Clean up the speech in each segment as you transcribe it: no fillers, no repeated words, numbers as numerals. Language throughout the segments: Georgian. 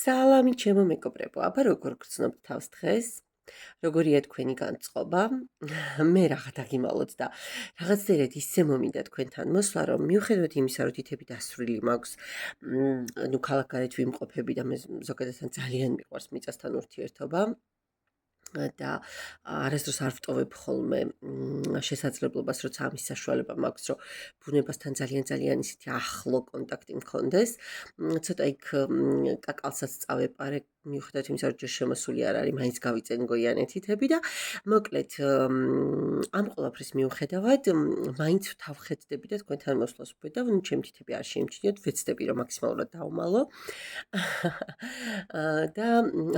სალამი ჩემო მეგობრებო, აბა როგორ გრძნობთ თავს დღეს? როგორია თქვენი განწყობა? მე რაღაც დაგიმალოთ და რაღაცნაირად ისე მომინდა თქვენთან მოსვლა, რომ მიუხედავად იმისა, რომ თითები დასრული მაქვს, ნუ ქალაქგარეთ ვიმყოფები და მე ზოგადად ძალიან მიყვარს მიწასთან ურთიერთობა. და არასდროს არ ვტოვებ ხოლმე შესაძლებლობას, როცა ამის საშუალება მაქვს, რომ ბუნებასთან ძალიან ისეთი ახლო კონტაქტი მქონდეს. ცოტა იქ კაკალსაც წავეპარე, მიუხედავად იმისა, რომ ჯერ შემოსული არ არის, მაინც გავიწენ გოიანე თითები და მოკლედ ამ ყველაფრის მიუხედავად, მაინც ვთავხედდები და თქვენთან მოსვლას ვფიქრობ, ნუ ჩემი თითები არ შეიმჩნიოთ, ვეცდები რომ მაქსიმალურად დავმალო. და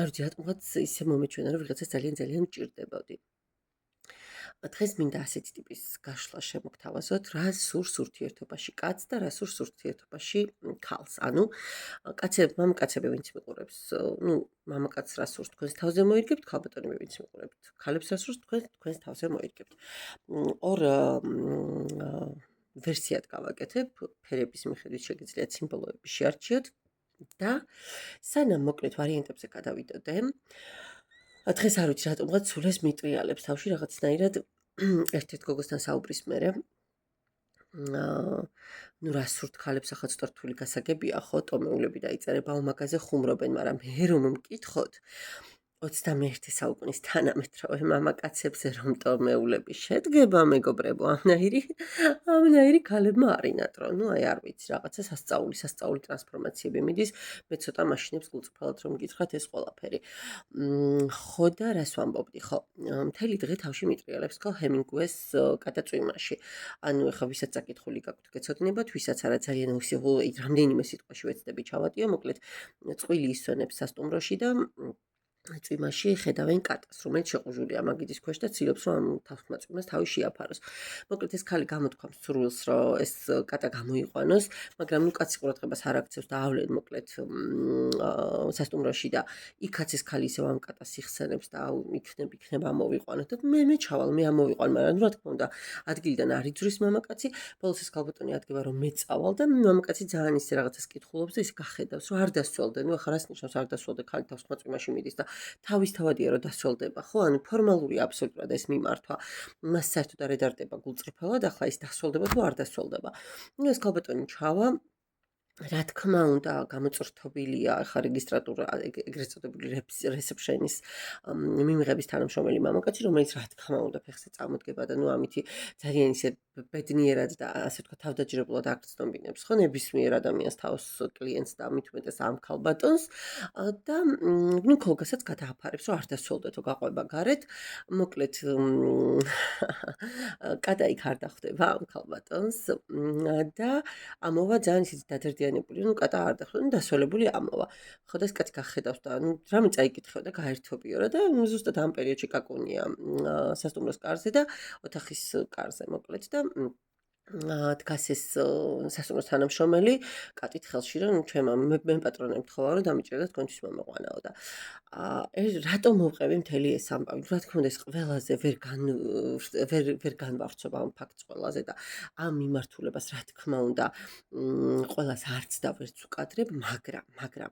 არ ვიცი რატომღაც ისე მომეჩვენა რომ ვიღაცას ძალიან მჭირდებოდი. დღეს მინდა ასეთი ტიპის გაშლა შემოგთავაზოთ, რა სურს ურთიერთობაში კაცს და რა სურს ურთიერთობაში ქალს. ანუ მამაკაცები ვინც მიყურებს, ნუ მამაკაცს რა სურს თქვენს თავზე მოირგებთ, ქალბატონები ვინც მიყურებთ, ქალებს რა სურს თქვენს თავზე მოირგებთ. ორ ვერსიად გავაკეთებ, ფერების მიხედვით შეგიძლიათ სიმბოლოები შეარჩიოთ. და სანამ მოკლედ ვარიანტებზე გადავიდოდე, დღეს არ ვიცი რატომღაც სულ ეს მიტრიალებს თავში რაღაცნაირად ერთ-ერთ გოგოსთან საუბრის მერე. ნუ რა სურთ ქალებს ახლა ცოტა რთული გასაგებია ხო, ტომეულები დაიწერება ომაგაზე ხუმრობენ, მაგრამ მე რომ მკითხოთ 21 საუკუნის თანამედროვე მამაკაცებზე რომ ტომეულები შედგება, მეგობრებო, ამნაირი ქალებმა არინატრონ. ნუ აი არ ვიცი, რაღაცა სასწაული ტრანსფორმაციები მიდის, მე ცოტა მაშინებს გულწრფელად რომ გითხრათ ეს ყველაფერი. ხო და რას ვამბობდი, ხო, მთელი დღე თავში მიტრიალებს ხო ჰემინგუეს გადაწვიმაში. ანუ ეხლა ვისაც საკითხული გაქვთ გეცოდინებათ, ვისაც არა ძალიან რამდენიმე სიტყვაში ვეცდები ჩავატიო, მოკლედ წყვილი ისვენებს სასტუმროში და წვიმაში ხედავენ კატას, რომელიც შეყუჟულია მაგიდის ქვეშ და ცდილობს რომ ამ თავმაწვიმას თავი შეაფაროს. მოკლედ ეს ქალი გამოთქვამს სურვილს, რომ ეს კატა გამოიყვანოს, მაგრამ ნუ კაცი ყურადღებას არ აქცევს და ავლენ მოკლედ სასტუმროში და იქაც ეს ქალი ისევ ამ კატას იხსენებს და იქნება ამოვიყვანოთ და მე ჩავალ, მე ამოვიყვან, მაგრამ რა თქმა უნდა ადგილიდან არ იძვრის მამაკაცი, ბოლოს ეს ქალბატონი ადგება რომ მე წავალ და მამაკაცი ძალიან ისე რაღაცას კითხულობს და ის გახედავს რომ არ დასწვალდე, ნუ ახლა რას ნიშნავს არ დასწვალდე, ქალი თავმაწვიმაში მიდის და თავისთავადია რომ დასწვალდება, ხო? ანუ ფორმალურია აბსოლუტურად ეს მიმართვა. მას საერთოდ არ ედარდება გულწრფელად, ახლა ის დასწვალდება თუ არ დასწვალდება. ნუ ეს ქალბატონი ჩავა, რა თქმა უნდა, გამოწვრთობილია ახლა რეგისტრატურა, ეგრეთ წოდებული რესეფშენის მიმღების თანამშრომელი მამაკაცი, რომელიც რა თქმა უნდა ფეხზე წამოდგება და ნუ ამითი ძალიან ისე ბედნიერად და ასე ვთქვათ თავდაჯერებულად აგრძნობინებს, ხო, ნებისმიერ ადამიანს თავს კლიენტს და მით უმეტეს ამ ქალბატონს და ნუ ქოლგასაც გადააფარებს, რომ არ დასწვალდეთო გაყვება გარეთ. მოკლედ კატა იქ არ დახვდება ამ ქალბატონს და ამოვა ძალიან ისეთი დადარდიანებული, ნუ კატა არ დახვდება, ნუ დასვალებული ამოვა. ხო და ეს კაცი გახედავს და ნუ რამე წაიკითხება და გაერთობიორა და ზუსტად ამ პერიოდში კაკუნია სასტუმროს კარზე და ოთახის კარზე მოკლედ და დგას ეს სასტუმროს თანამშრომელი კატით ხელში რომ ჩემო მე პატრონი მთხოვა რომ დამიჭირდა თქვენთვის მომეყვანაო და რატომ მოვყევი მთელი ეს ამბავი? რა თქმა უნდა ეს ყველაზე ვერ განვავრცობ ამ ფაქტს ყველაზე და ამ მიმართულებას რა თქმა უნდა ყველას არც და ვერც უკადრებ, მაგრამ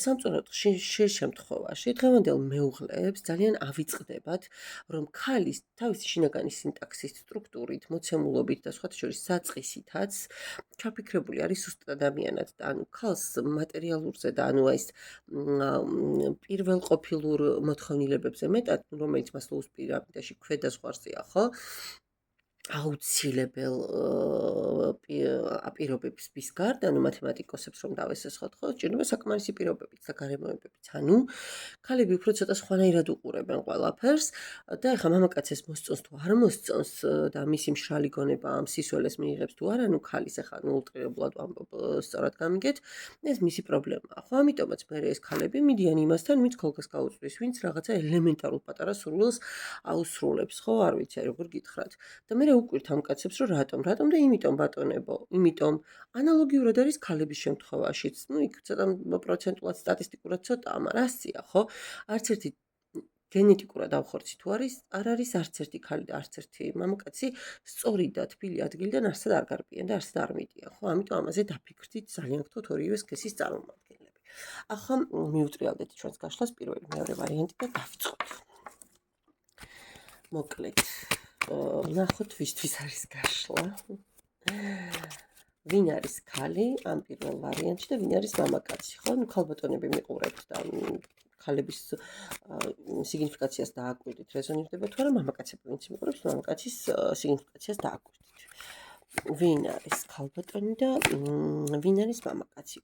სამწუხაროდ ხშირ შემთხვევაში დღევანდელ მეუღლეებს ძალიან ავიწყდებათ რომ ქალის თავისი შინაგანი სინტაქსის სტრუქტურით, მოცემულობით და სხვათა შორის საწყისითაც ჩაფიქრებული არის სუსტ ადამიანად და ანუ ქალს მატერიალურზე და ანუ ეს პირველყოფილურ მოთხოვნილებებზე მეტად, რომელიც მასლოუს პირამიდაში ქვედა ზღვარზეა, ხო? აუცილებელ პირობების გარდა, ანუ მათემატიკოსებს რომ დავესესხოთ, ხო, სჭირდება საკმარისი პირობებიც და გარემოებებიც. ანუ ქალები უფრო ცოტა სხვანაირად უყურებენ ყველაფერს და ეხლა მამაკაცს მოსწონს თუ არ მოსწონს და მისი მშრალი გონება ამ სისველეს მიიღებს თუ არა, ანუ ქალის ეხლა ნუ ულტრირებულად ვამბობ, სწორად გამიგეთ, ეს მისი პრობლემაა. ხო, ამიტომაც მე ეს ქალები მიდიან იმასთან, ვინც ქოლგას გაუწვრის, ვინც რაღაცა ელემენტარულ პატარა სურვილს აუსრულებს, ხო, არ ვიცი როგორ გითხრათ. და მე უკვირთ ამ კაცებს რომ რატომ და იმიტომ ბატონებო, იმიტომ ანალოგიურად არის ქალების შემთხვევაშიც. ნუ იქ ცოტა პროცენტულად სტატისტიკურად ცოტაა, მაგრამ ასია, ხო? არც ერთი გენეტიკურად ავხორცი თუ არის, არ არის არც ერთი ქალი და არც ერთი მამაკაცი სწორი და თბილი ადგილიდან არსად არ გარბიან და არსად არ მიდიან, ხო? ამიტომ ამაზე დაფიქრდით ძალიან გთხოვთ ორივე სქესის წარმომადგენლები. ახლა მიუტრიალდეთ ჩვენს გაშლას პირველი მეორე ვარიანტი და დავიწყოთ. მოკლედ, ვნახოთ ვისთვის არის გაშლა. ვინ არის ქალი ამ პირველ ვარიანტში და ვინ არის მამაკაცი, ხო? ნუ ქალბატონები მიყურებთ და ქალების სიგნიფიკაციას დააკვირდით, რეზონირდება თუ არა, მამაკაცები ვინც მიყურებს, მამაკაცის სიგნიფიკაციას დააკვირდით. ვინ არის ქალბატონი და ვინ არის მამაკაცი?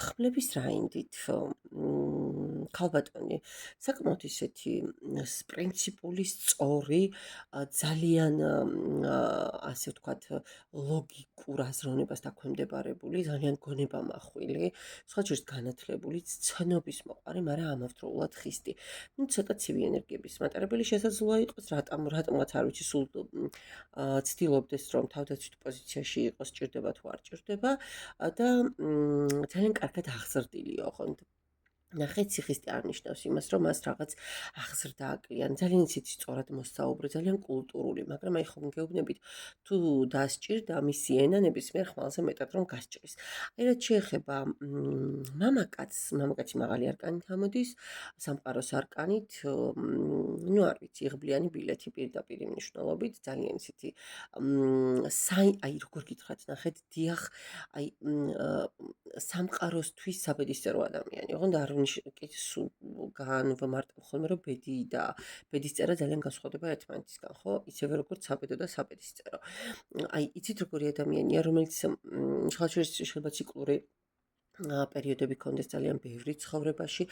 ხმლების რაინდით ქალბატონი საკმაოდ ისეთი პრინციპული, სწორი, ძალიან ასე ვთქვათ, ლოგიკურ აზროვნებას დაქვემდებარებული, ძალიან გონებამახვილი, სხვაჯერს განათლებული, ცნობის მოყარი, მაგრამ ამავდროულად ხისტი. ნუ ცოტა ცივი ენერგიების მატარებელი შესაძლოა იყოს, რატომღაც არ ვიცი, სულ ცდილობდეს, რომ თავდაცვით პოზიციაში იყოს, ჭირდება თუ არ ჭირდება და ძალიან კარგად აღზრდილია, ოღონდ ნახეთ, სიხისტი არ ნიშნავს იმას, რომ მას რაღაც აღზრდა აკლიან, ძალიან ისეთი სწორად მოსწაუბრე, ძალიან კულტურული, მაგრამ აი ხომ გეუბნებით, თუ დასჭირდა მისი ენა ნებისმიერ ხმალზე მეტად რომ გასჭრის. აი რაც შეეხება მამაკაცი მაღალი არკანით ამოდის, სამყაროს არკანით, ნუ არ ვიცი, იღბლიანი ბილეთი პირდაპირ მნიშვნელობით, ძალიან ისეთი აი როგორ გითხრათ, ნახეთ, დიახ, აი სამყაროსთვის საბედისწერო ადამიანი, ოღონდ არ განვმარტებ ხოლმე, რომ ბედი და ბედისწერა ძალიან განსხვავდება ერთმანეთისგან, ხო? ისევე როგორც საბედო და საბედისწერო. აი, იცით როგორი ადამიანია, რომელიც შეიძლება ციკლური პერიოდები კონდეს ძალიან ბევრი ცხოვრებაში,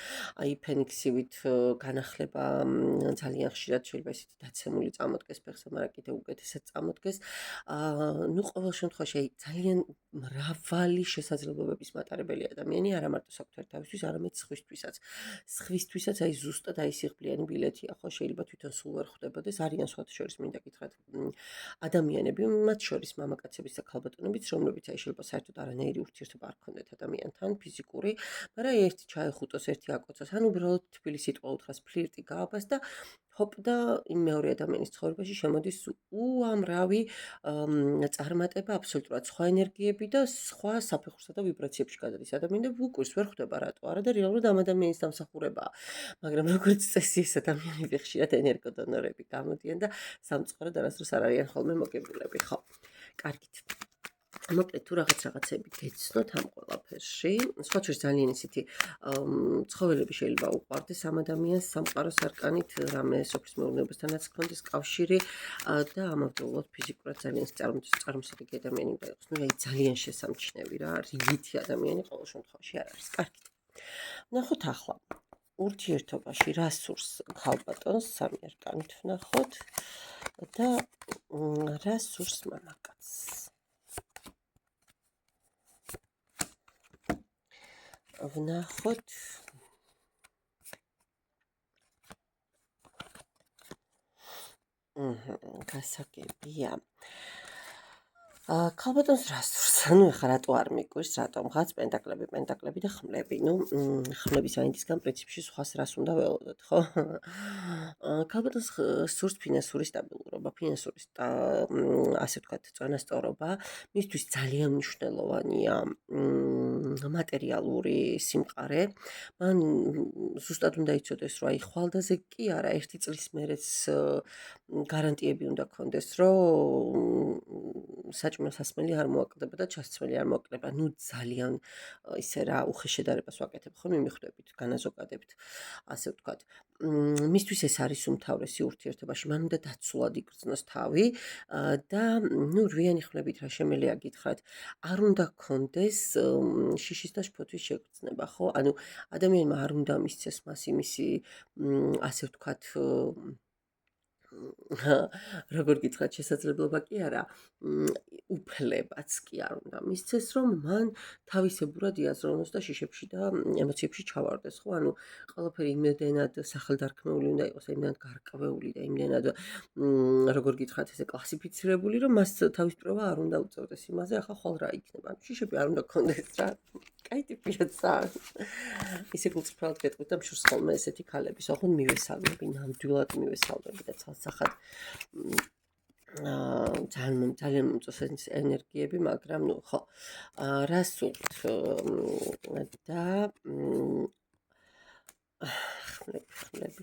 აი ფენიქსივით განახლება ძალიან ხშირად შეიძლება ისეთი დაცემული წამოდგეს ფეხზე, მაგრამ კიდევ უკეთესად წამოდგეს. ნუ ყოველ შემთხვევაში აი ძალიან მრავალი შესაძლებლობების მატარებელი ადამიანი, არა მარტო საკუთარი თავისთვის, არამედ სხვისთვისაც. სხვისთვისაც აი ზუსტად აი სიღბლიანი ბილეთია, ხო, შეიძლება თვითონ სულ ვერ ხვდებოდეს, არიან სხვათა შორის მინდა გითხრათ ადამიანები, მათ შორის მამაკაცების და ქალბატონებიც, რომლებიც აი შეიძლება საერთოდ არანაირი ურთიერთობა არ ქონდეთ ადამიანთან, ფიზიკური, მაგრამ ერთი ჩაეხუტოს, ერთი აკოცოს, ან უბრალოდ თბილი სიტყვა უთხრას, ფლირტი გააბას და ჰოპ და იმ მეორე ადამიანის ცხოვრებაში შემოდის უამრავი წარმატება, აბსოლუტურად სხვა ენერგიები და სხვა საფეხურსა და ვიბრაციებში გადადის ადამიანი და უკვირს ვერ ხვდება რატო არა და რეალურად ამ ადამიანის დამსახურებაა. მაგრამ როგორც წესი ეს ადამიანები ხშირად ენერგოდონორები გამოდიან და სამწყაროდ არასდროს არ არიან ხოლმე მოგებულები, ხო? კარგით. მოკლედ თუ რაღაცები გეცნოთ ამ ყველაფერში, სხვაჩვენს ძალიან ისეთი ცხოველები შეიძლება უყვარდეს ამ ადამიანს, სამყაროს არკანით, რამე სოფლის მეურნეობასთანაც ჰქონდეს კავშირი და ამავდროულად ფიზიკურად ძალიან წარმოსიდგენელი ადამიანი უნდა იყოს. ნუ აი ძალიან შესამჩნევი რა, რიგითი ადამიანი ყოველ შემთხვევაში არ არის. კარგით. ნახოთ ახლა ურთიერთობაში რა სურს ქალბატონს, სამი არკანით ვნახოთ და რა სურს მამაკაცს. ვნახოთ გასაგებია ქალბატონს რა სურს? ნუ ეხლა რატო არ მიკვირს, რატომღაც პენტაკლები და ხმლები. ნუ ხმლების აინდისგან პრინციპში სხვას რას უნდა ველოდოთ, ხო? ქალბატონს სურს ფინანსური სტაბილურობა, ფინანსური ასე ვთქვათ, წონასწორობა. მისთვის ძალიან მნიშვნელოვანია მატერიალური სიმყარე. მან ზუსტად უნდა იცოდეს, რომ აი ხვალდაზე კი არა, 1 წლის მერეც გარანტიები უნდა ქონდეს, რომ საჭმელ სასმელი არ მოაკლდება და ჩასცმელი არ მოაკლდება. ნუ ძალიან ისე რა უხეშ შედარებას ვაკეთებ, ხო, მიმიხვდებით, განაზოგადებთ, ასე ვთქვათ. მისთვის ეს არის უმთავრესი ურთიერთობაში, მან უნდა დაცულად იგრძნოს თავი და ნუ რვიანი ხმლებით რა შემელია გითხრათ, არ უნდა ქონდეს შიშის და შფოთვის შეგრძნება, ხო? ანუ ადამიანმა არ უნდა მისცეს მას იმისი ასე ვთქვათ როგორ გითხრათ, შესაძლებლობა კი არა, უფლებაც კი არ უნდა მისცეს, რომ მან თავისებურად იაზროვნოს და შიშებში და ემოციებში ჩავარდეს, ხო? ანუ ყველაფერი იმდენად სახელდარქმეული უნდა იყოს, იმდენად გარკვეული და იმდენად როგორ გითხრათ, ესე კლასიფიცირებული, რომ მას თავისპირობა არ უნდა უწევდეს იმაზე, ახლა ხვალ რა იქნება. ანუ შიშები არ უნდა ქონდეს რა. კაი ტიპია ძალიან. ისე გულწრფელად გეტყვით და მშურს ხოლმე ესეთი ქალების, ოღონდ მივესალმები, ნამდვილად მივესალმები და ცალსახად ძალიან მომწონს ეს ენერგიები, მაგრამ ნუ ხო, რას სურთ და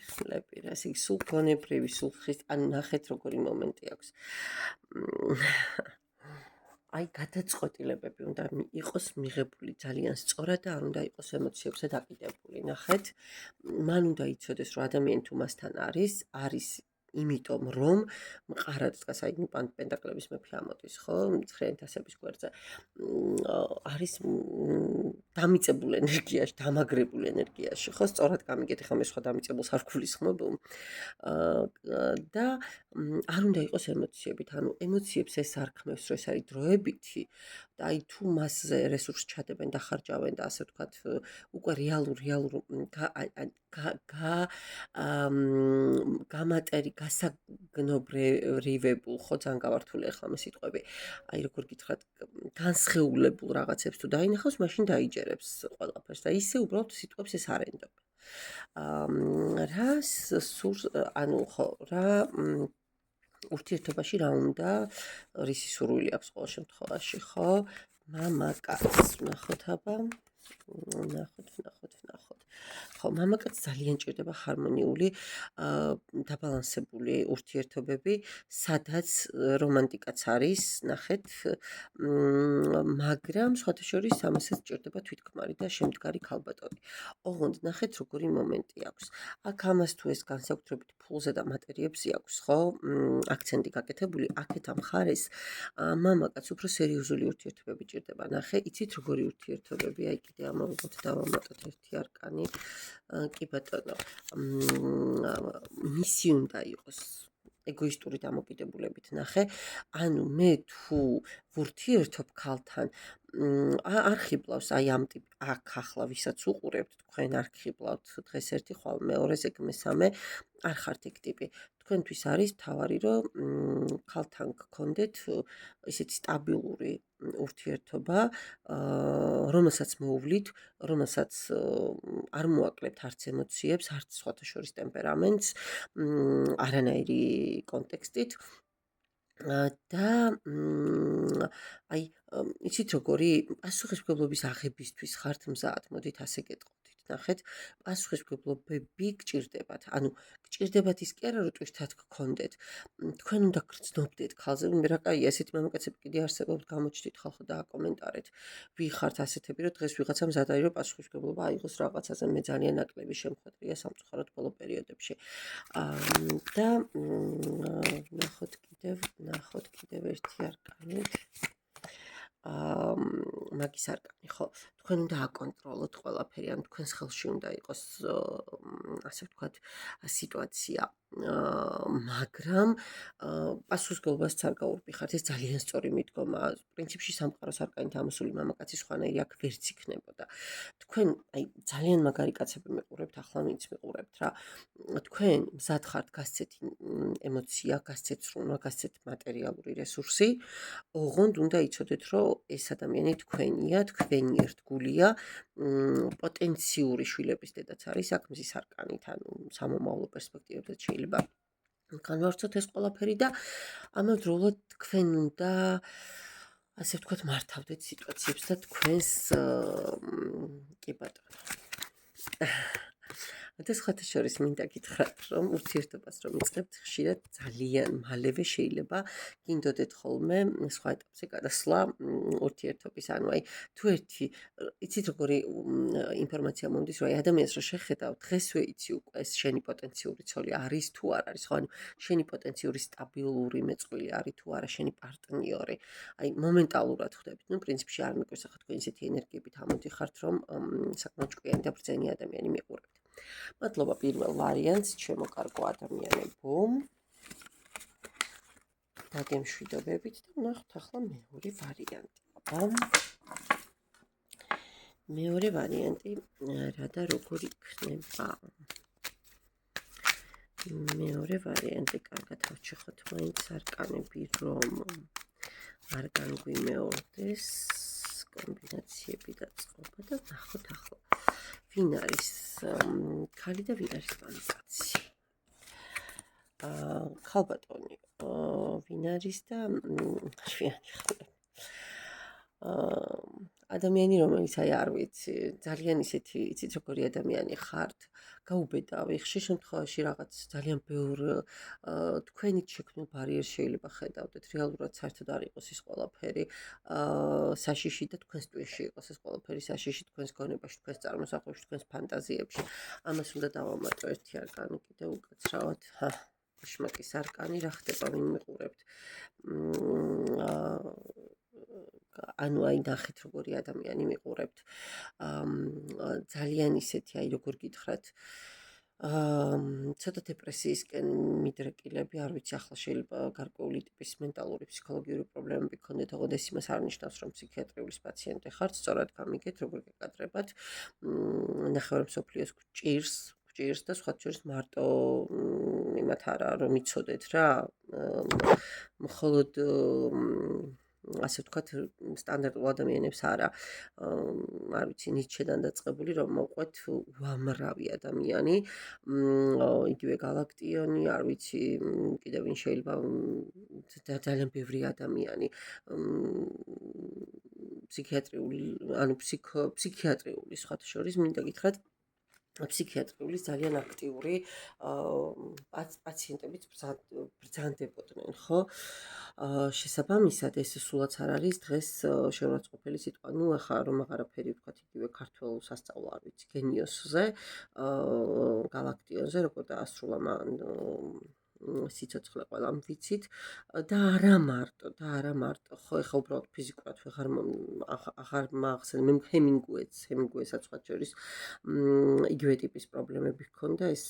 ხმლები, რა ისე სულ გონებრივი, სულ ხის, ანუ ნახეთ როგორი მომენტი აქვს. აი გადაწყვეტილებები უნდა იყოს მიღებული ძალიან სწორად და არ უნდა იყოს ემოციებზე დაკიდებული. ნახეთ, მან უნდა იცოდეს, რომ ადამიანი თუ მასთან არის იმიტომ რომ მყარად დგას, აი ნუ პენტაკლების მეფე ამოდის, ხო? ცხრიანი თასების გვერდზე. არის დამიწებულ ენერგიაში, დამაგრებულ ენერგიაში, ხო? სწორად გამიგეთ, ახლა მე სხვა დამიწებულს არ გულისხმობ. და არ უნდა იყოს ემოციებით, ანუ ემოციებს ეს არ ქმნავს, რომ ეს არის დროებითი და აი თუ მასზე რესურსს ჩადებენ და ხარჯავენ და ასე ვთქვათ, უკვე რეალურ გამატერი, გასაგნობრივებულ, ხო, ძალიან გავართული ახლა მე სიტყვები, აი როგორ გითხრათ, განსხეულებულ რაღაცებს თუ დაინახავს, მაშინ დაიჯერებს ყველაფერს და ისე უბრალოდ სიტყვებს ეს არ ენდობ. რას სურს, ანუ ხო, რა ურთიერთობაში რა უნდა, რისი სურვილი აქვს ყოველ შემთხვევაში, ხო? მამაკაცს ვნახოთ აბა. ვნახოთ. ხო, მამაკაცს ძალიან ჭირდება ჰარმონიული, დაბალანსებული ურთიერთობები, სადაც რომანტიკაც არის, ნახეთ, მაგრამ სხვათა შორის ამასაც ჭირდება თვითქმარი და შემდგარი ქალბატონი. ოღონდ ნახეთ როგორი მომენტი აქვს. აქ ამას თუ ეს განსაკუთრებით ფულზე და მატერიებზე აქვს, ხო, აქცენტი გაკეთებული, აქეთ ამ მხარეს მამაკაც უფრო სერიოზული ურთიერთობები ჭირდება. ნახე, იცით როგორი ურთიერთობები, აი კიდე ამოვიღოთ დავამატოთ ერთი არკანი. კი ბატონო, მისი უნდა იყოს ეგოისტური დამოკიდებულებით, ნახე, ანუ მე თუ ვურთიერთობ ქალთან, არ ხიბლავს აი ამ აქ ახლა ვისაც უყურებთ, თქვენ არ ხიბლავთ დღეს ერთი, ხვალ მეორეს, ეგ მესამე, არ ხართ ეგ ტიპი. თქვენთვის არის მთავარი, რომ ქალთან გქონდეთ ისეთი სტაბილური ურთიერთობა, რომელსაც მოუვლით, რომელსაც არ მოაკლებთ არც ემოციებს, არც სხვათა შორის ტემპერამენტს, არანაირი კონტექსტით და აი იცით როგორი პასუხისმგებლობის აღებისთვის ხართ მზად, მოდით ასე გეტყვით. ნახეთ, პასუხისმგებლობები გჭირდებათ. ანუ გჭირდებათ ის კი არა, რომ ტვირთად გქონდეთ. თქვენ უნდა გრძნობდეთ ქალზე, მე რა კაია, ესეთი მამაკაცები კიდე არსებობთ, გამოჩნდით ხალხო და აკომენტარეთ. ვიხართ ასეთები, რომ დღეს ვიღაცამ მზად არის, რომ პასუხისმგებლობა აიღოს რაღაცაზე, მე ძალიან ნაკლები შემხვედრია სამწუხაროდ ბოლო პერიოდებში. და ნახოთ კიდევ ერთი არკანით. მაგის არკანი, ხო, თქვენ უნდა აკონტროლოთ ყველაფერი, ან თქვენს ხელში უნდა იყოს, ასე ვთქვათ, სიტუაცია, მაგრამ პასუხისმგებლობას არ გაურბიხართ, ეს ძალიან სწორი მიდგომაა. პრინციპში სამყაროს არკანით ამოსული მამაკაცი სხვანაირი აქ ვერც იქნებოდა. თქვენ აი ძალიან მაგარი კაცები მიყურებთ, ახლა ვინც მიყურებთ რა. თქვენ მზად ხართ გასცეთ ემოცია, გასცეთ ზრუნვა, გასცეთ მატერიალური რესურსი, ოღონდ უნდა იცოდეთ, რომ ეს ადამიანი თქვენია, თქვენი ერთგულია, პოტენციური შვილების დედაც არის აქ მზის არკანით, ანუ სამომავლო პერსპექტივებზეც შეიძლება განვავრცოთ ეს ყველაფერი და ამავდროულად თქვენ უნდა ასე ვთქვათ მართავდეთ სიტუაციებს და თქვენს კი ბატონო. და სხვათა შორის მინდა გითხრათ, რომ ურთიერთობას რომ იწყებთ, ხშირად ძალიან მალევე შეიძლება გინდოდეთ ხოლმე სხვა ეტაპზე გადასვლა ურთიერთობის. ანუ აი თუ ერთი, იცით როგორი ინფორმაცია მომდის, რომ აი ადამიანს რო შეხედავ, დღესვე იცი უკვე ეს შენი პოტენციური ცოლი არის თუ არ არის, ხო, ანუ შენი პოტენციური სტაბილური მეწყვილე არის თუ არა, შენი პარტნიორი. აი მომენტალურად ხვდებით. ნუ პრინციპში არ მეკვირს, ახლა თქვენ ისეთი ენერგიებით ამოდიხართ, რომ საკმაოდ ჭკვიანი და ბრძენი ადამიანი მიყურებთ. მადლობა პირველ ვარიანტს, ჩემო კარგო ადამიანებო. დაგემშვიდობებით და ვნახოთ ახლა მეორე ვარიანტი. მეორე ვარიანტი რა და როგორ იქნება? მეორე ვარიანტი, კარგად ავჩეხოთ მაინც არკანები, რომ არ განგვიმეორდეს კომბინაციები და წყობა და ნახოთ ახლა. ვინ არის ქალი და ვინ არის მამაკაცი? ქალბატონი ვინ არის და შვიანი ხალხი. ადამიანი, რომელიც არ ვიცი, ძალიან ისეთი, იცით როგორი ადამიანი ხართ, გაუბედავი, ხშირ შემთხვევაში რაღაც ძალიან ბევრ თქვენით შექმნილ ბარიერს შეიძლება ხედავდეთ, რეალურად საერთოდ არ იყოს ის ყველაფერი საშიში და თქვენს ტვინში იყოს ეს ყველაფერი საშიში თქვენს გონებაში, თქვენს წარმოსახვებში, თქვენს ფანტაზიებში. ამას უნდა დავამატო ერთი არკანი კიდევ უკაცრავად. შმაკის არკანი რა ხდება ვინ მიყურებთ. ანუ აი ნახეთ როგორი ადამიანი მიყურებთ. ძალიან ისეთი აი როგორ გითხრათ ცოტა დეპრესიისკენ მიდრეკილები, არ ვიცი, ახლა შეიძლება გარკვეული ტიპის მენტალური ფსიქოლოგიური პრობლემები გქონდეთ, ოღონდ ეს იმას არ ნიშნავს, რომ ფსიქიატრიულის პაციენტი ხართ, სწორად გამიგეთ, როგორ გეკადრებათ. ნახევარ მსოფლიოს გვჭირს და სხვა შორის მარტო იმათ არა, რომ იცოდეთ რა, მხოლოდ ასე ვთქვათ, სტანდარტულ ადამიანებს არა, არ ვიცი, ნიჩედან დაწყებული, რომ მოყვეთ უამრავი ადამიანი, იგივე გალაქტიონი, არ ვიცი, კიდევ ვინ შეიძლება ძალიან ბევრი ადამიანი, ფსიქიატრიული, ანუ ფსიქიატრიული, სხვათა შორის, მინდა გითხრათ, ფსიქიატრიული ძალიან აქტიური პაციენტებიც ბრძანდებოდნენ, ხო? შესაბამისად, ეს სულაც არ არის დღეს შეურაცხყოფელი სიტყვა. ნუ ახლა რომ აღარაფერი ვთქვათ იგივე ქართულ სასწავლო, არ ვიცი, გენიოსზე, გალაქტიონზე, როგორ დაასრულა მან სიცოცხლე ყველამ ვიცით და არა მარტო, ხო, ეხლა უბრალოდ ფიზიკურად აღარ მახსენ, მე ჰემინგუესაც სხვა შორის იგივე ტიპის პრობლემები ჰქონდა, ეს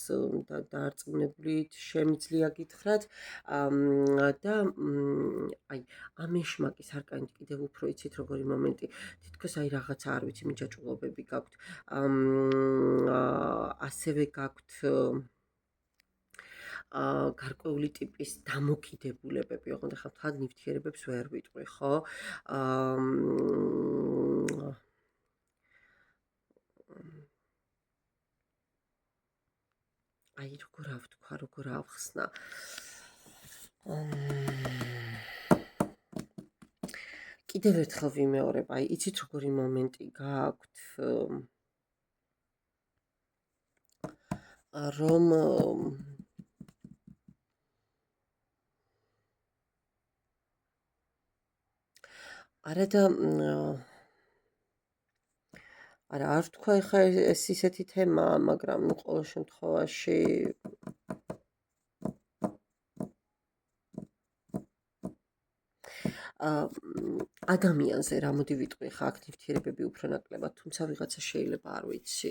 დაარწმუნებლით შემიძლია გითხრათ და აი ამ შმაკის არკანით კიდევ უფრო იცით როგორი მომენტი, თითქოს აი რაღაცა არ ვიცი, მიჯაჭვულობები გაქვთ, ასევე გაქვთ გარკვეული ტიპის დამოკიდებულებები, ოღონდ ახლა თქვა ნივთიერებებს ვერ ვიტყვი, ხო? აი როგორ ავთქვა, როგორ ავხსნა. კიდევ ერთხელ ვიმეორებ, აი იცით როგორი მომენტი გაქვთ, რომ არა და არა არ თქვა ეხა ეს ისეთი თემაა, მაგრამ ნუ ყოველ შემთხვევაში ადამიანზე რა მოდი ვიტყვი ხა აქ ნივთიერებები უფრო ნაკლებად, თუმცა ვიღაცა შეიძლება არ ვიცი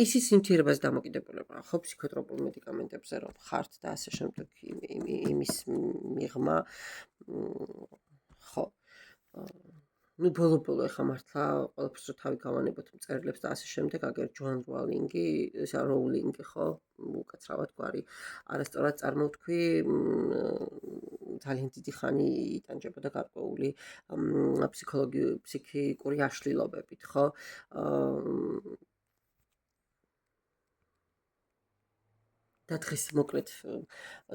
ისიც ნივთიერებას დამოკიდებულებაა, ხო, ფსიქოტროპულ მედიკამენტებზე რომ ხართ და ასე შემდეგ იმის მიღმა, ხო, ნუ ბოლო ეხა მართლა ყველაფერს რო თავი გავანებოთ მწერლებს და ასე შემდეგ, აგერ ჯოან როულინგი, ხო, უკაცრავად გვარი არასწორად წარმოვთქვი, ძალიან დიდი ხანი იტანჯებოდა გარკვეული ფსიქიკური აშლილობებით, ხო? და დღეს მოკლედ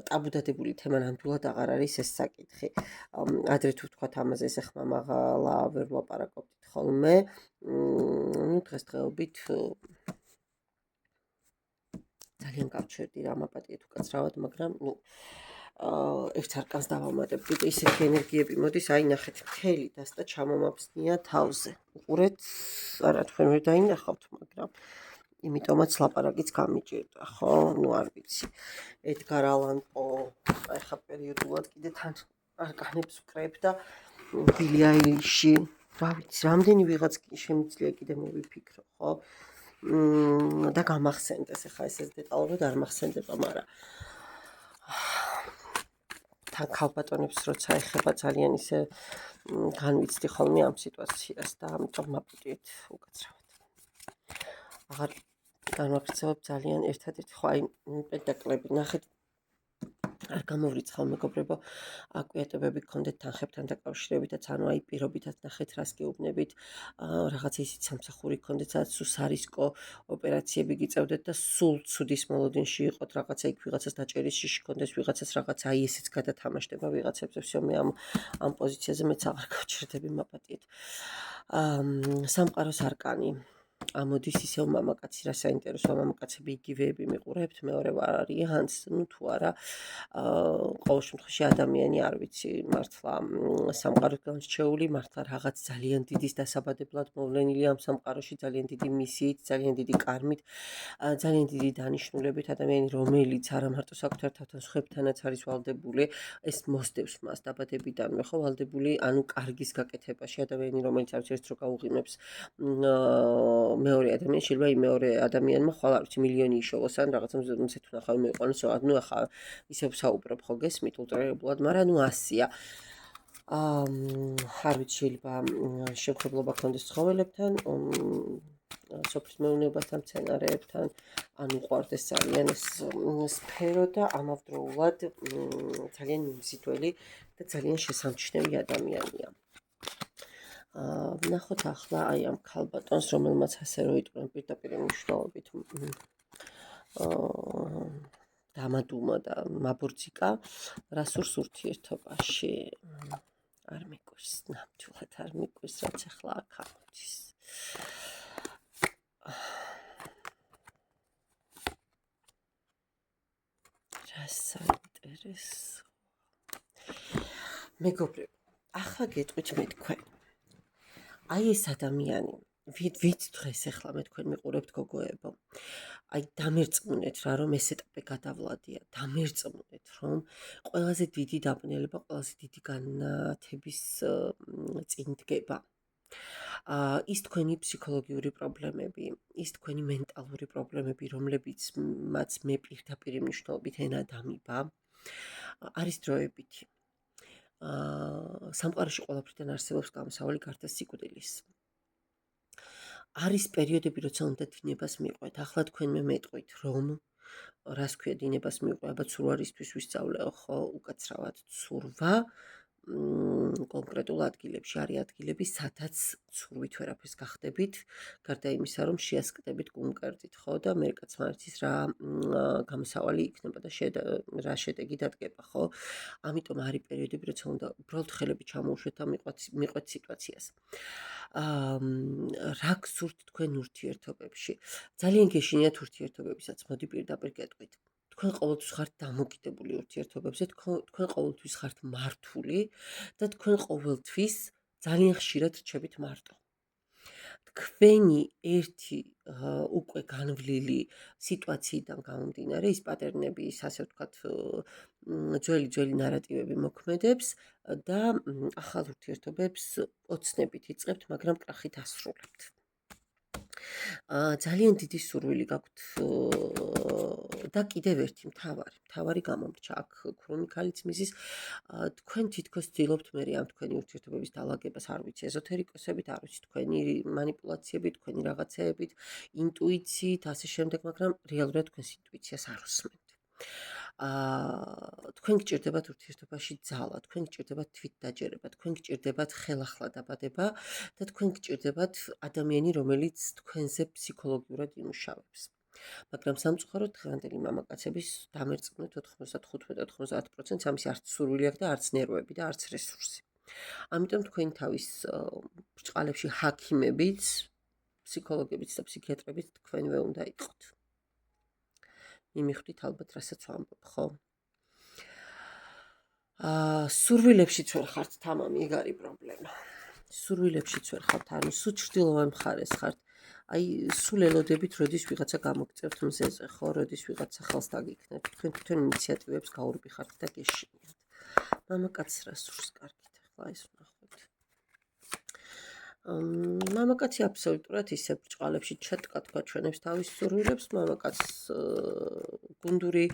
ტაბუდადებული თემა ნამდვილად აღარ არის ეს საკითხი. ადრე თუ ვთქვათ ამაზე ესეხმა მაღლა ვერ ვლაპარაკობდით ხოლმე. ნუ დღესდღეობით ძალიან გავჩერდი რა მაპატიეთ უკაცრავად, მაგრამ ნუ ერთ არკანს დავამატებ, კიდე ისეთი ენერგიები მოდის, აი ნახეთ, მთელი დასტა ჩამომაფსნია თავზე. უყურეთ, არა თქვენ ვერ დაინახავთ, მაგრამ იმიტომაც ლაპარაკიც გამიჭირდა, ხო? ნუ არ ვიცი. ედგარ ალან პო, ახლა პერიოდულად კიდე თან არკანებს ვკრებ და ბილი აილიში, რა ვიცი, რამდენი ვიღაც შემიძლია კიდე მოვიფიქრო, ხო? და გამახსენდეს, ახლა ეს დეტალურად არ მახსენდება, მაგრამ თან ქალბატონებს როცა ეხება ძალიან ისე განვიცდი ხოლმე ამ სიტუაციას და ამიტომ მაპატიეთ უკაცრავად. აღარ განვაქცევებ ძალიან ერთადერთი, ხო, აი პენტაკლები, ნახეთ, არ გამოვრიცხავ მეგობრებო, აკვიატებები გქონდეთ თანხებთან დაკავშირებითაც, ანუ აი პირობითაც ნახეთ რას გეუბნებით, რაღაცა ისიც სამსახური გქონდეთ, სადაც სარისკო ოპერაციები გიწევდეთ და სულ ცუდის მოლოდინში იყოთ, რაღაცა იქ ვიღაცას დაჭერის შიში გქონდეს, ვიღაცას რაღაცა აი ესეც გადათამაშდება ვიღაცებზე, всё მე ამ პოზიციაზე მეც აღარ გავჩერდები მაპატიეთ. სამყაროს არკანი ამოდის ისევ მამაკაცი, რა საინტერესოა, მამაკაცები იგივეები მიყურებთ, მეორე ვარიანტს, ну თუ არა, ყოველ შემთხვევაში ადამიანი არ ვიცი, მართლა სამყაროს განსჩეული, მართლა რაღაც ძალიან დიდის დასაბადებლად მოვლენილი ამ სამყაროში, ძალიან დიდი მისიით, ძალიან დიდი კარმით, ძალიან დიდი დანიშნულებით, ადამიანი, რომელიც არა მარტო საკუთარ თავთან, სხვებთანაც არის ვალდებული, ეს მოსდევს მას დაბადებიდანვე, ხო, ვალდებული, ანუ კარგის გაკეთებაში, ადამიანი, რომელიც არც ერთ დრო გაუღიმებს მეორე ადამიანი, შეიძლება იმ მეორე ადამიანმა ხვალ არ ვიცი მილიონი იშოვოს ან რაღაცა მზეთ ვნახავი მოიყვანოს, ну ახლა ისე ვსაუბრობ ხო გესმით ულტრირებულად, მაგრამ ну ასია. არ ვიცი, შეიძლება შემხებლობა გქონდეს ცხოველებთან, სოფლის მეურნეობასთან, მცენარეებთან, ან უყვარდეს ძალიან ეს სფერო და ამავდროულად ძალიან მიმზიდველი და ძალიან შესამჩნევი ადამიანია. ვნახოთ ახლა აი ამ ქალბატონს, რომელმაც ასე რო იტყვიან პირდაპირ მნიშვნელობით დამადუმა და მაბორძიკა, რა სურს ურთიერთობაში. არ მიკვირს, ნამდვილად არ მიკვირს, რაც ახლა აქ ამოდის. რა საინტერესო. მეგობრებო, ახლა გეტყვით მე თქვენ. აი ეს ადამიანი, ვით დღეს ახლა მე თქვენ მიყურებთ გოგოებო. აი დამერწმუნეთ რა, რომ ეს ეტაპი გადავლადია, დამერწმუნეთ, რომ ყველაზე დიდი დაბნელება, ყველაზე დიდი განათების წინ დგება. ის თქვენი ფსიქოლოგიური პრობლემები, ის თქვენი მენტალური პრობლემები, რომლებიც მათ მე პირდაპირ მნიშვნელობით ენა დამიბა, არის დროებითი. სამყაროში ყველაფრიდან არსებობს გამოსავალი გარდა სიკვდილის. არის პერიოდები, როცა უნდა დინებას მიყვეთ. ახლა თქვენ მე მეტყვით, რომ რას ქვია დინებას მიყვე, აბა ცურვარისთვის ვისწავლეო, ხო, უკაცრავად ცურვა. კონკრეტულ ადგილებში არის ადგილები, სადაც ცურვით ვერაფერს გახდებით, გარდა იმისა, რომ შეასკდებით გულმკერდით, ხო, და ამერიკაც მარცის რა გამოსავალი იქნება და რა შედეგი დადგება, ხო? ამიტომ არის პერიოდები, როცა უნდა უბრალოდ ხელები ჩამოუშვეთ და მიყვეთ სიტუაციას. რა გსურთ თქვენ ურთიერთობებში? ძალიან გეშინიათ ურთიერთობებისაც, მოდი პირდაპირ გეტყვით. თქვენ ყოველთვის ხართ დამოკიდებული ურთიერთობებზე, თქვენ ყოველთვის ხართ მართული და თქვენ ყოველთვის ძალიან ხშირად რჩებით მარტო. თქვენი ერთი უკვე განვლილი სიტუაციიდან გამომდინარე, ის პატერნები, ის ასე ვთქვათ, ძველი ნარატივები მოქმედებს და ახალ ურთიერთობებს ოცნებით იწყებთ, მაგრამ კრახით ასრულებთ. ძალიან დიდი სურვილი გაქვთ და კიდევ ერთი მთავარი გამომრჩა აქ ქრონიკალიც მისის, თქვენ თითქოს ცდილობთ მე ამ თქვენი ურთიერთობების დაალაგებას, არ ვიცი, ეზოთერიკოსებით, არ ვიცი, თქვენი манипуляციებით, თქვენი რაღაცეებით, ინტუიციით, ასე შემდეგ, მაგრამ რეალურად თქვენს ინტუიციას არ უსმენთ. თქვენ გჭირდებათ ურთიერთობაში ძალა, თქვენ გჭირდებათ თვითდაჯერება, თქვენ გჭირდებათ ხელახლა დაბადება და თქვენ გჭირდებათ ადამიანი, რომელიც თქვენზე ფსიქოლოგიურად იმუშავებს. მაგრამ სამწუხაროდ დღევანდელი მამაკაცების დამერწმუნეთ 95-90%-ს ამის არც სურვილი აქვს და არც ნერვები და არც რესურსი. ამიტომ თქვენი თავის ბრჭყალებში ჰაქიმებიც, ფსიქოლოგებიც და ფსიქიატრებიც თქვენვე უნდა იყოთ. მიმიხვდით ალბათ რასაც ვამბობ, ხო? სურვილებშიც ვერ ხართ თამამი, ეგ არის პრობლემა. სურვილებშიც ვერ ხართ, ანუ სულ ჩრდილოვან მხარეს ხართ. აი, სულ ელოდებით, როდის ვიღაცა გამოგწევთ მზეზე, ხო, როდის ვიღაცა ხელს დაგიქნებთ, თქვენ თვითონ ინიციატივებს გაურბიხართ და გეშინიათ. მამაკაცს რა სურს კარგით, ახლა ეს ვნახოთ. მამაკაცი აბსოლუტურად ისე ბრჭყალებში ჩატკა თქვა ჩვენებს თავის სურვილებს, მამაკაცს გუნდური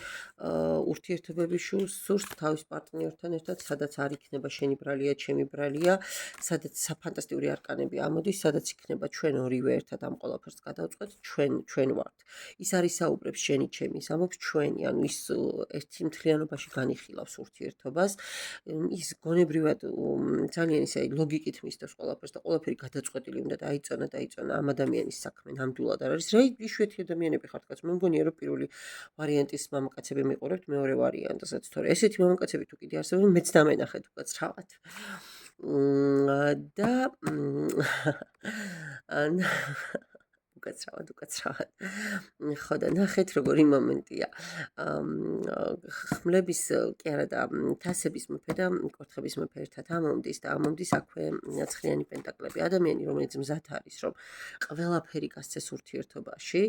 ურთიერთობები სურს თავის პარტნიორთან ერთად, სადაც არ იქნება შენი ბრალია, ჩემი ბრალია, სადაც საფანტასტიკური არკანები ამოდის, სადაც იქნება ჩვენ ორივე ერთად ამ ყველაფერს გადავწყვეტ, ჩვენ ვართ. ის არ ისაუბრებს შენი, ჩემი, ის ამბობს ჩვენი, ანუ ის ერთი მთლიანობაში განიხილავს ურთიერთობას. ის გონებრივად ძალიან ისე ლოგიკით მისდევს ყველაფერს და ყველაფერი გადაწყვეტილი უნდა დაიწონა ამ ადამიანის საქმე ნამდვილად არ არის. რა იშვიათი ადამიანები ხართ კაც. მე მგონია რომ პირველი ვარიანტის მამაკაცები მიყურებთ, მეორე ვარიანტსაც, თორე ესეთი მამაკაცები თუ კიდე არსებობენ, მეც დამენახეთ უკაცრავად. და უკაცრავად. ხო და ნახეთ როგორი მომენტია. ხმლების კი არა და თასების მეფე და კოთხების მეფე ერთად ამომდის და ამომდის აქვე ცხრიანი პენტაკლები. ადამიანი რომელიც მზად არის რომ ყველაფერი გასცეს ურთიერთობაში,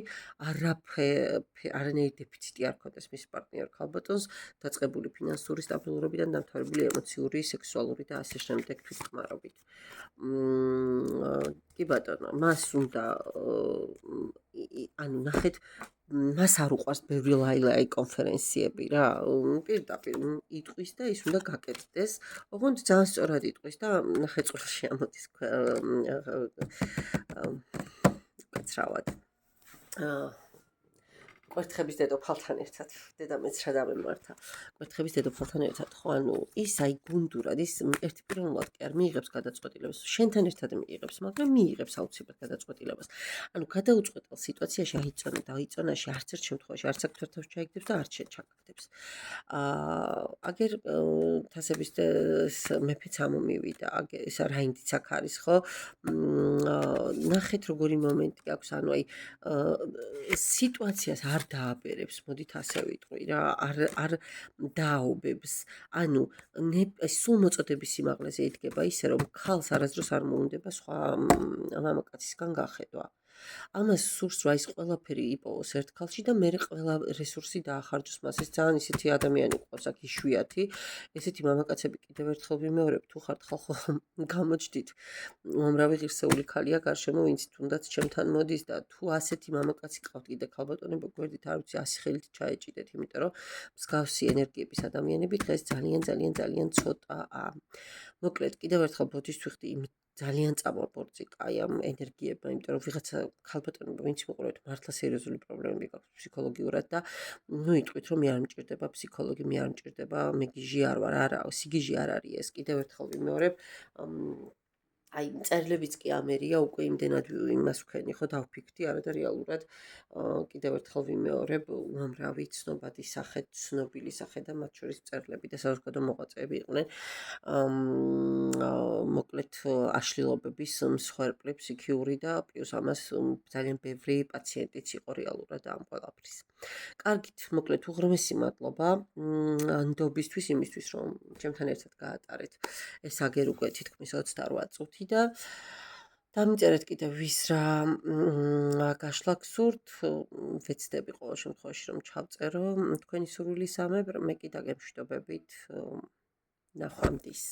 არანაირი დეფიციტი არ ქონდეს მის პარტნიორ ქალბატონს, დაწყებული ფინანსური სტაბილურობიდან დამთავრებული ემოციური, სექსუალური და ასე შემდეგ თვითკმარობით. კი ბატონო, მას უნდა ანუ ნახეთ მას არ უყვარს ბევრი ლაილაი კონფერენციები რა. პირდაპირ იტყვის და ის უნდა გაკეთდეს. ოღონდ ძალიან სწორად იტყვის და ნახე წყვილში ამოდის უკაცრავად. კვერთხების დედოფალთან ერთად, დედამეც რა დამემართა. კვერთხების დედოფალთან ერთად, ხო, ანუ ის აი გუნდურად, ის ერთპიროვნულად კი არ მიიღებს გადაწყვეტილებას, შენთან ერთად მიიღებს, მაგრამ მიიღებს აუცილებლად გადაწყვეტილებას. ანუ გადაუწყვეტელ სიტუაციაში აიწონა და აიწონაში არც ერთ შემთხვევაში არც აქ თავს ჩაიგდებს და არც შენ ჩაგდებს. აგერ თასების მეფეც ამომივიდა, აგერ ისა რაინდიც აქ არის, ხო? ნახეთ როგორი მომენტი აქვს, ანუ აი სიტუაციას არ დააბერებს, მოდით ასე ვიტყვი რა, არ დააობებს. ანუ სულ მოწოდების სიმაღლეზე იდგება ისე რომ ქალს არასდროს არ მოუნდება სხვა მამაკაცისგან გახედვა. ამას სურს რა ის ყველაფერი იპოვოს ერთ ქალში და მე ყველა რესურსი დაახარჯოს მას. ეს ძალიან ისეთი ადამიანი ყავს აქ იშვიათი. ესეთი მამაკაცები კიდევ ერთხელ ვიმეორებ, თუ ხართ ხალხო გამოჩდით. უამრავი ღირსეული ქალია გარშემო, ვინც თუნდაც ჩემთან მოდის და თუ ასეთი მამაკაცი ყავთ კიდე ქალბატონებო, გვერდით არ ვიცი 100 ხელით ჩაეჭიდეთ, იმიტომ რომ მსგავსი ენერგიების ადამიანები დღეს ძალიან ცოტაა. მოკლედ, კიდევ ერთხელ ბოდიშს ვიხდი იმ ძალიან წამორბორწიკა აი ამ ენერგიებმა, იმიტომ რომ ვიღაცა ქალბატონებო, ვინც მოყურებთ, მართლა სერიოზული პრობლემები გაქვთ ფსიქოლოგიურად და ნუ იტყვით რომ მე არ მჭირდება ფსიქოლოგი, მე არ მჭირდება, მე გიჟი არ ვარ, არა, სიგიჟი არ არის ეს. კიდევ ერთხელ ვიმეორებ, აი წერილებიც კი ამერია უკვე იმდენად იმას ვქენი ხო დავფიქრდი არა და რეალურად კიდევ ერთხელ ვიმეორებ უამრავი ცნობადი სახე ცნობილი სახე და მათ შორის წერილები და საზოგადო მოღვაწეები იყვნენ მოკლედ აშლილობების მსხვერპლი ფსიქიური და პლუს ამას ძალიან ბევრი პაციენტიც იყო რეალურად ამ ყველაფრის. კარგით, მოკლედ უღრმესი მადლობა ნდობისთვის იმისთვის რომ ჩემთან ერთად გაატარეთ ეს აგერ უკვე თითქმის 28 წუთი და დამიწერეთ კიდევ ვის რა გაშლა გსურთ, ვეცდები ყოველ შემთხვევაში რომ ჩავწერო თქვენი სურვილისამებრ, მე კი დაგემშვიდობებით ნახვამდის.